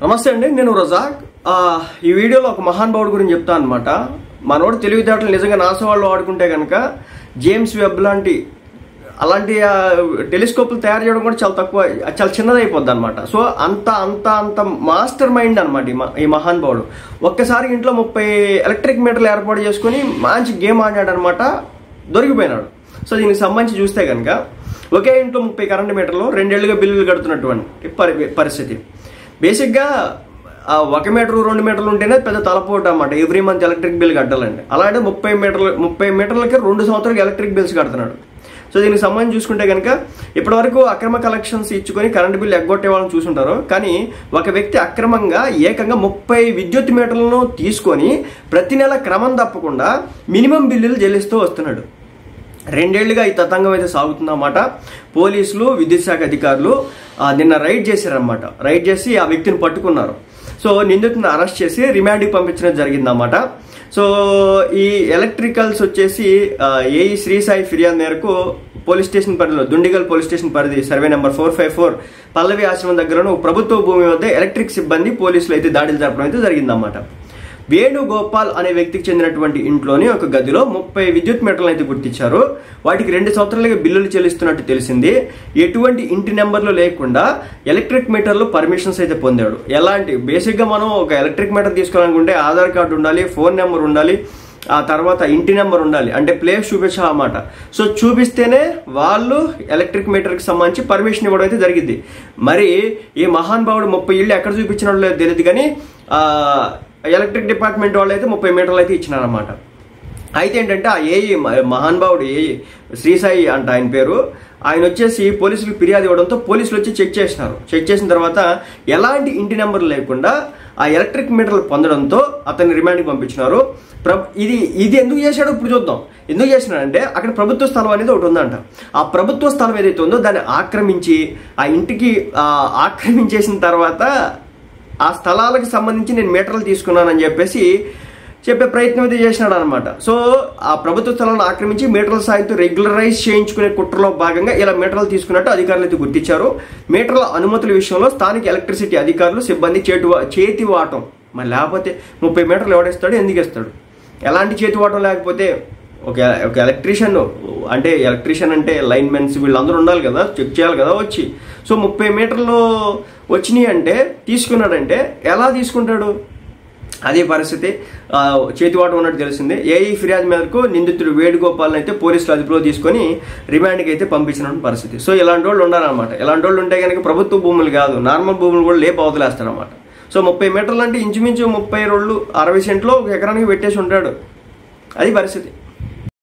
నమస్తే అండి, నేను రజాక్. ఈ వీడియోలో ఒక మహానుభావుడు గురించి చెప్తాను అనమాట. మనోడు తెలివితేటలు నిజంగా నాసా వాళ్ళు వాడుకుంటే కనుక జేమ్స్ వెబ్ అలాంటి టెలిస్కోప్లు తయారు చేయడం కూడా చాలా చిన్నదైపోద్ది అనమాట. సో అంత మాస్టర్ మైండ్ అనమాట ఈ మహానుభావుడు. ఒక్కసారి ఇంట్లో 30 ఎలక్ట్రిక్ మీటర్లు ఏర్పాటు చేసుకుని మంచి గేమ్ ఆడాడు అనమాట, దొరికిపోయినాడు. సో దీనికి సంబంధించి చూస్తే కనుక ఒకే ఇంట్లో 30 కరెంట్ మీటర్లు 2 ఏళ్లుగా బిల్లులు కడుతున్నటువంటి పరిస్థితి. బేసిక్గా 1 మీటర్ 2 మీటర్లు ఉంటేనే పెద్ద తలపోటు అనమాట. ఎవ్రీ మంత్ ఎలక్ట్రిక్ బిల్ కట్టాలండి. అలాంటి 30 మీటర్లకి 2 సంవత్సరాలకి ఎలక్ట్రిక్ బిల్స్ కడుతున్నాడు. సో దీనికి సంబంధించి చూసుకుంటే కనుక ఇప్పటివరకు అక్రమ కలెక్షన్స్ ఇచ్చుకొని కరెంట్ బిల్ ఎగ్గొట్టే వాళ్ళని చూసుంటారు. కానీ ఒక వ్యక్తి అక్రమంగా ఏకంగా 30 విద్యుత్ మీటర్లను తీసుకొని ప్రతి నెల క్రమం తప్పకుండా మినిమం బిల్లులు చెల్లిస్తూ వస్తున్నాడు. 2 ఏళ్లుగా ఈ తతంగం అయితే సాగుతుందన్నమాట. పోలీసులు, విద్యుత్ శాఖ అధికారులు నిన్న రైడ్ చేశారన్నమాట. రైడ్ చేసి ఆ వ్యక్తిని పట్టుకున్నారు. సో నిందితుని అరెస్ట్ చేసి రిమాండ్కి పంపించడం జరిగిందన్నమాట. సో ఈ ఎలక్ట్రికల్స్ వచ్చేసి ఏఈ శ్రీ సాయి ఫిర్యాదు మేరకు పోలీస్ స్టేషన్ పరిధిలో దుండిగల్ పోలీస్ స్టేషన్ పరిధి సర్వే నెంబర్ 454 పల్లవి ఆశ్రమం దగ్గరను ప్రభుత్వ భూమి వద్ద ఎలక్ట్రిక్ సిబ్బంది పోలీసులు అయితే దాడులు జరపడం అయితే జరిగిందన్నమాట. వేణుగోపాల్ అనే వ్యక్తికి చెందినటువంటి ఇంట్లోని ఒక గదిలో 30 విద్యుత్ మీటర్లు అయితే గుర్తించారు. వాటికి 2 సంవత్సరాలుగా బిల్లులు చెల్లిస్తున్నట్టు తెలిసింది. ఎటువంటి ఇంటి నెంబర్లు లేకుండా ఎలక్ట్రిక్ మీటర్లు పర్మిషన్స్ అయితే పొందాడు. ఎలాంటి బేసిక్గా మనం ఒక ఎలక్ట్రిక్ మీటర్ తీసుకోవాలనుకుంటే ఆధార్ కార్డు ఉండాలి, ఫోన్ నెంబర్ ఉండాలి, ఆ తర్వాత ఇంటి నెంబర్ ఉండాలి, అంటే ప్లేస్ చూపించాలన్నమాట. సో చూపిస్తేనే వాళ్ళు ఎలక్ట్రిక్ మీటర్కి సంబంధించి పర్మిషన్ ఇవ్వడం అయితే జరిగింది. మరి ఈ మహానుభావుడు 30 ఇళ్ళు ఎక్కడ చూపించినట్టు లేదు తెలియదు, కానీ ఎలక్ట్రిక్ డిపార్ట్మెంట్ వాళ్ళు అయితే 30 మీటర్లు అయితే ఇచ్చినారన్నమాట. అయితే ఏంటంటే ఆ ఏఈ మహానుభావుడు ఏఈ శ్రీసాయి అంట ఆయన పేరు, ఆయన వచ్చేసి పోలీసులకు ఫిర్యాదు ఇవ్వడంతో పోలీసులు వచ్చి చెక్ చేసినారు. చెక్ చేసిన తర్వాత ఎలాంటి ఇంటి నెంబర్ లేకుండా ఆ ఎలక్ట్రిక్ మీటర్లు పొందడంతో అతన్ని రిమాండ్కి పంపించినారు. ఇది ఎందుకు చేశాడో ఇప్పుడు చూద్దాం. ఎందుకు చేసినాడంటే అక్కడ ప్రభుత్వ స్థలం అనేది ఒకటి ఉందంట. ఆ ప్రభుత్వ స్థలం ఏదైతే ఉందో దాన్ని ఆక్రమించి ఆ ఇంటికి ఆక్రమించేసిన తర్వాత ఆ స్థలాలకు సంబంధించి నేను మీటర్లు తీసుకున్నానని చెప్పేసి చెప్పే ప్రయత్నం అయితే చేసినాడు అనమాట. సో ఆ ప్రభుత్వ స్థలాలను ఆక్రమించి మీటర్ల సాయంతో రెగ్యులరైజ్ చేయించుకునే కుట్రలో భాగంగా ఇలా మీటర్లు తీసుకున్నట్టు అధికారులు అయితే గుర్తించారు. మీటర్ల అనుమతుల విషయంలో స్థానిక ఎలక్ట్రిసిటీ అధికారులు సిబ్బంది చేతివాటం, మరి లేకపోతే 30 మీటర్లు ఎవడేస్తాడు, ఎందుకు ఇస్తాడు? ఎలాంటి చేతివాటం లేకపోతే ఒక ఎలక్ట్రీషియన్ అంటే లైన్ మెన్స్ వీళ్ళందరూ ఉండాలి కదా, చెక్ చేయాలి కదా వచ్చి. సో 30 మీటర్లు వచ్చినాయి అంటే తీసుకున్నాడంటే ఎలా తీసుకుంటాడు? అదే పరిస్థితి, చేతివాటం ఉన్నట్టు తెలిసింది. ఏఈ ఫిర్యాదు మేరకు నిందితుడు వేణుగోపాల్ అయితే పోలీసులు అదుపులో తీసుకొని రిమాండ్కి అయితే పంపించిన పరిస్థితి. సో ఇలాంటి వాళ్ళు ఉండాలన్నమాట. ఇలాంటి వాళ్ళు ఉంటే కనుక ప్రభుత్వ భూములు కాదు, నార్మల్ భూములు కూడా లేపు అవతలేస్తారన్నమాట. సో 30 మీటర్లు అంటే ఇంచుమించు 30 రోడ్లు 60 సెంట్లో 1 ఎకరానికి పెట్టేసి ఉంటాడు. అది పరిస్థితి.